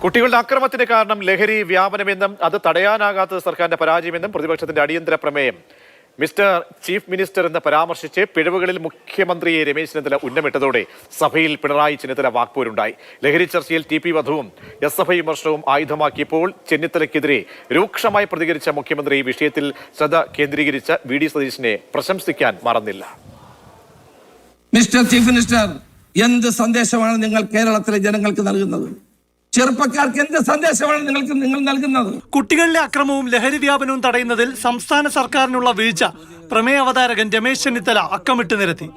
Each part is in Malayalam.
കുട്ടികളുടെ അക്രമത്തിന് കാരണം ലഹരി വ്യാപനമെന്നും അത് തടയാനാകാത്തത് സർക്കാരിന്റെ പരാജയമെന്നും പ്രതിപക്ഷത്തിന്റെ അടിയന്തര പ്രമേയം. മിസ്റ്റർ ചീഫ് മിനിസ്റ്റർ എന്ന് പരാമർശിച്ച് പിഴവുകളിൽ മുഖ്യമന്ത്രിയെ രമേശ് ചെന്നിത്തല ഉന്നമിട്ടതോടെ സഭയിൽ പിണറായി ചെന്നിത്തല വാക്പോരുണ്ടായി. ലഹരി ചർച്ചയിൽ ടി പി വധുവും SFI വിമർശനവും ആയുധമാക്കിയപ്പോൾ ചെന്നിത്തലയ്ക്കെതിരെ രൂക്ഷമായി പ്രതികരിച്ച മുഖ്യമന്ത്രി വിഷയത്തിൽ ശ്രദ്ധ കേന്ദ്രീകരിച്ച VD സതീശനെ പ്രശംസിക്കാൻ മറന്നില്ല. മിസ്റ്റർ ചീഫ് മിനിസ്റ്റർ, എന്ത് സന്ദേശമാണ് നിങ്ങൾ കേരളത്തിലെ ജനങ്ങൾക്ക് നൽകുന്നത്? ചെറുപ്പക്കാർക്ക് എന്ത് സന്ദേശമാണ് നിങ്ങൾ നൽകുന്നത്? കുട്ടികളിലെ അക്രമവും ലഹരി വ്യാപനവും തടയുന്നതിൽ സംസ്ഥാന സർക്കാരിനുള്ള വീഴ്ച പ്രമേയ അവതാരകൻ രമേശ് ചെന്നിത്തല അക്കമിട്ട് നിരത്തി.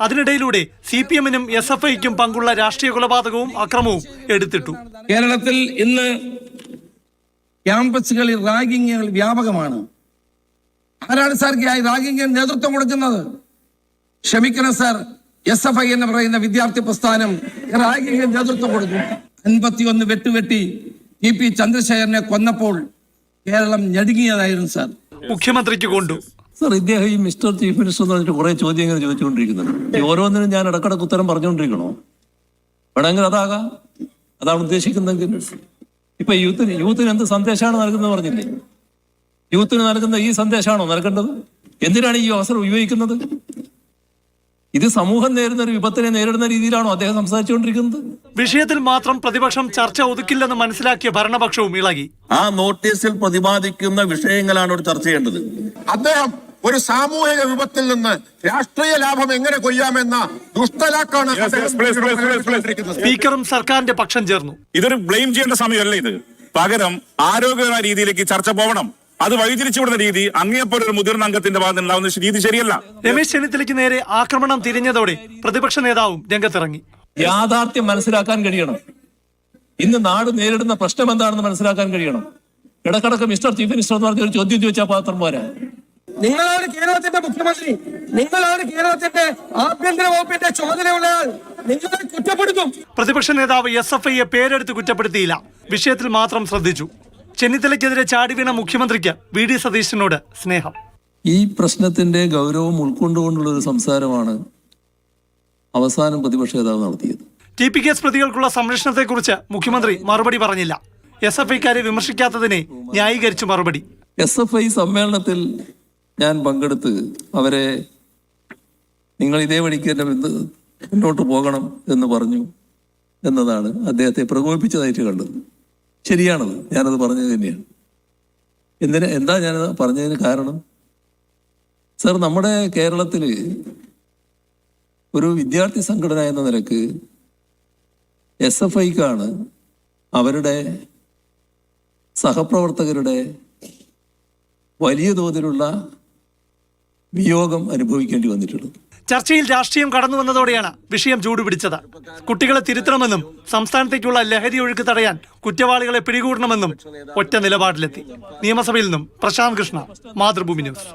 അതിനിടയിലൂടെ CPM-നും SFI-ക്കും പങ്കുള്ള രാഷ്ട്രീയ കൊലപാതകവും അക്രമവും എടുത്തിട്ടു. കേരളത്തിൽ ഇന്ന് ക്യാമ്പസുകളിൽ റാഗിങ്ങുകൾ വ്യാപകമാണ്. ആരാണ് സാർ റാഗിങ്ങിന് നേതൃത്വം കൊടുക്കുന്നത്? ക്ഷമിക്കണം സാർ, SFI എന്ന് പറയുന്ന വിദ്യാർത്ഥി പ്രസ്ഥാനം റാഗിങ്ങിന് നേതൃത്വം കൊടുക്കും. 51 വെട്ടുവെട്ടി TP ചന്ദ്രശേഖരനെ കൊന്നപ്പോൾ കേരളം ഞടുങ്ങിയതായിരുന്നു സാർ. മുഖ്യമന്ത്രിക്ക് കൊണ്ടു. സാർ, ഇദ്ദേഹം ഈ മിസ്റ്റർ ചീഫ് മിനിസ്റ്റർ എന്ന് പറഞ്ഞിട്ട് കുറെ ചോദ്യങ്ങൾ ചോദിച്ചുകൊണ്ടിരിക്കുന്നുണ്ട്. ഓരോന്നിനും ഞാൻ ഇടക്കിടക്ക് ഉത്തരം പറഞ്ഞുകൊണ്ടിരിക്കണോ? വേണമെങ്കിൽ അതാകാം, അതാണ് ഉദ്ദേശിക്കുന്നതെങ്കിൽ. ഇപ്പൊ യൂത്തിന് എന്ത് സന്ദേശമാണ് നൽകുന്നത് പറഞ്ഞില്ലേ? യൂത്തിന് നൽകുന്ന ഈ സന്ദേശമാണോ നൽകേണ്ടത്? എന്തിനാണ് ഈ അവസരം ഉപയോഗിക്കുന്നത്? ഇത് സമൂഹം നേരിടുന്ന ഒരു വിപത്തിനെ നേരിടുന്ന രീതിയിലാണോ അദ്ദേഹം സംസാരിച്ചുകൊണ്ടിരിക്കുന്നത്? വിഷയത്തിൽ മാത്രം പ്രതിപക്ഷം ചർച്ച ഒതുക്കില്ലെന്ന് മനസ്സിലാക്കിയ ഭരണപക്ഷവും ഇളകി. ആ നോട്ടീസിൽ പ്രതിപാദിക്കുന്ന വിഷയങ്ങളാണ് ഒരു ചർച്ച ചെയ്യേണ്ടത്. അദ്ദേഹം ഒരു സാമൂഹിക വിപത്തിൽ നിന്ന് രാഷ്ട്രീയ ലാഭം എങ്ങനെ കൊയ്യാമെന്ന ദുഷ്ടലാക്കാണ് സ്പീക്കറും സർക്കാരിന്റെ പക്ഷം ചേർന്നു. ഇതൊരു ബ്ലെയിം ചെയ്യേണ്ട സമയമല്ല ഇത്. പകരം ആരോഗ്യകരമായ രീതിയിലേക്ക് ചർച്ച പോകണം. അത് വഴിതിരിച്ചുവിടുന്ന രീതി അങ്ങേപ്പോലെ ഒരു മുതിർന്ന അംഗത്തിന്റെ ഭാഗത്ത് ഉണ്ടാവുന്ന രീതി ശരിയല്ല. രമേശ് ചെന്നിത്തലയ്ക്ക് നേരെ ആക്രമണം തിരിഞ്ഞതോടെ പ്രതിപക്ഷ നേതാവും രംഗത്തിറങ്ങി. യാഥാർത്ഥ്യം മനസ്സിലാക്കാൻ കഴിയണം. ഇന്ന് നാട് നേരിടുന്ന പ്രശ്നം എന്താണെന്ന് മനസ്സിലാക്കാൻ കഴിയണം. ഇടക്കിടക്ക് മിസ്റ്റർ ചീഫ് മിനിസ്റ്റർ എന്ന് പറഞ്ഞ ഒരു ചോദ്യം ചോദിച്ചാൽ പാത്രം പോരാ. നിങ്ങളാണ് കേരളത്തിന്റെ മുഖ്യമന്ത്രി, നിങ്ങളാണ് കേരളത്തിന്റെ ആഭ്യന്തര വകുപ്പിന്റെ ചുമതലയുള്ളയാൾ, നിങ്ങളെ കുറ്റപ്പെടുത്തും. പ്രതിപക്ഷ നേതാവ് SFI-യെ പേരെടുത്ത് കുറ്റപ്പെടുത്തിയില്ല, വിഷയത്തിൽ മാത്രം ശ്രദ്ധിച്ചു. ചെന്നിത്തലയ്ക്കെതിരെ ചാടി വീണ മുഖ്യമന്ത്രിക്ക് VD സതീശനോട് സ്നേഹം. ഈ പ്രശ്നത്തിന്റെ ഗൗരവം ഉൾക്കൊണ്ടുകൊണ്ടുള്ള ഒരു സംസാരമാണ് അവസാനം പ്രതിപക്ഷ നേതാവ് നടത്തിയത്. TP കേസ് പ്രതികൾക്കുള്ള സംരക്ഷണത്തെക്കുറിച്ച് മുഖ്യമന്ത്രി മറുപടി പറഞ്ഞില്ല. SFI-ക്കാരെ വിമർശിക്കാത്തതിനെ ന്യായീകരിച്ചു മറുപടി. SFI സമ്മേളനത്തിൽ ഞാൻ പങ്കെടുത്ത് അവരെ നിങ്ങൾ ഇതേ വഴിക്ക് തന്നെ മുന്നോട്ട് പോകണം എന്ന് പറഞ്ഞു എന്നതാണ് അദ്ദേഹത്തെ പ്രകോപിപ്പിച്ചതായിട്ട് കണ്ടത്. ശരിയാണത്, ഞാനത് പറഞ്ഞത് തന്നെയാണ്. എന്താ ഞാനത് പറഞ്ഞതിന് കാരണം? സാർ, നമ്മുടെ കേരളത്തിൽ ഒരു വിദ്യാർത്ഥി സംഘടന എന്ന നിലക്ക് SFI-ക്കാണ് അവരുടെ സഹപ്രവർത്തകരുടെ വലിയ തോതിലുള്ള വിയോഗം അനുഭവിക്കേണ്ടി വന്നിട്ടുള്ളത്. ചർച്ചയിൽ രാഷ്ട്രീയം കടന്നു വന്നതോടെയാണ് വിഷയം ചൂടുപിടിച്ചത്. കുട്ടികളെ തിരുത്തണമെന്നും സംസ്ഥാനത്തേക്കുള്ള ലഹരി ഒഴുക്ക് തടയാൻ കുറ്റവാളികളെ പിടികൂടണമെന്നും ഒറ്റ നിലപാടിലെത്തി. നിയമസഭയിൽ നിന്നും പ്രശാന്ത് കൃഷ്ണ, മാതൃഭൂമി ന്യൂസ്.